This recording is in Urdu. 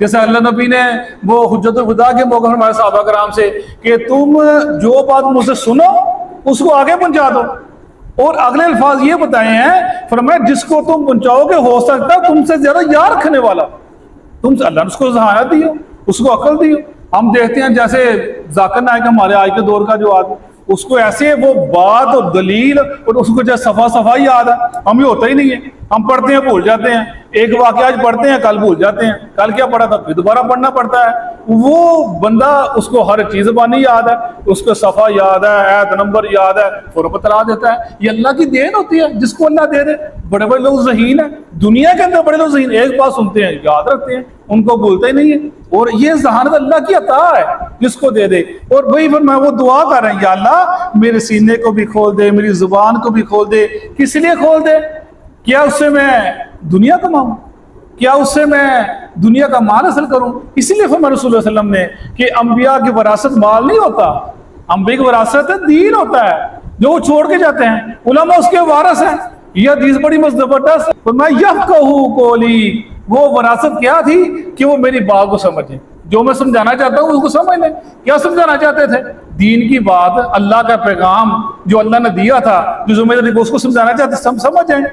جیسے اللہ نبی نے وہ حجت الوداع کے موقع ہمارے صحابہ کرام سے کہ تم جو بات مجھ سے سنو اس کو آگے پہنچا دو، اور اگلے الفاظ یہ بتائے ہیں، فرمایا جس کو تم پہنچاؤ گے ہو سکتا ہے تم سے زیادہ یاد رکھنے والا، تم سے اللہ نے اس کو ذہانت دی ہو، اس کو عقل دی ہو۔ ہم دیکھتے ہیں جیسے ذاکر نائک ہمارے آج کے دور کا جو آدمی، اس کو ایسے وہ بات اور دلیل اور اس کو جیسے صفحہ یاد ہے، ہم یہ ہوتا ہی نہیں ہے، ہم پڑھتے ہیں بھول جاتے ہیں، ایک واقعہ آج پڑھتے ہیں کل بھول جاتے ہیں، کل کیا پڑھا تھا پھر دوبارہ پڑھنا پڑتا ہے۔ وہ بندہ اس کو ہر چیز بانی یاد ہے، اس کو صفحہ یاد ہے، آیت نمبر یاد ہے، فوراً بتلا دیتا ہے۔ یہ اللہ کی دین ہوتی ہے، جس کو اللہ دے دے۔ بڑے بڑے لوگ ذہین ہیں، دنیا کے اندر بڑے لوگ ذہین، ایک بات سنتے ہیں یاد رکھتے ہیں، ان کو بولتے ہی نہیں ہے، اور یہ ذہانت اللہ کی عطا ہے جس کو دے دے۔ اور وہی میں وہ دعا کر رہے ہیں، یا اللہ میرے سینے کو بھی کھول دے، میری زبان کو بھی کھول دے۔ کس لیے کھول دے؟ کیا اس سے میں دنیا کماؤں؟ کیا اس سے میں دنیا کا مال حاصل کروں؟ اسی لیے فرمایا رسول اللہ صلی اللہ علیہ وسلم نے کہ انبیاء کی وراثت مال نہیں ہوتا، انبیاء کی وراثت دین ہوتا ہے جو وہ چھوڑ کے جاتے ہیں، علماء اس کے وارث ہیں۔ یہ حدیث بڑی زبردست، فرمایا یفقہوا قولی، وہ وراثت کیا تھی کہ وہ میری بات کو سمجھیں، جو میں سمجھانا چاہتا ہوں اس کو سمجھ لیں۔ کیا سمجھانا چاہتے تھے؟ دین کی بات، اللہ کا پیغام جو اللہ نے دیا تھا، جو ذمہ داری اس کو سمجھانا چاہتے، سمجھ جائیں۔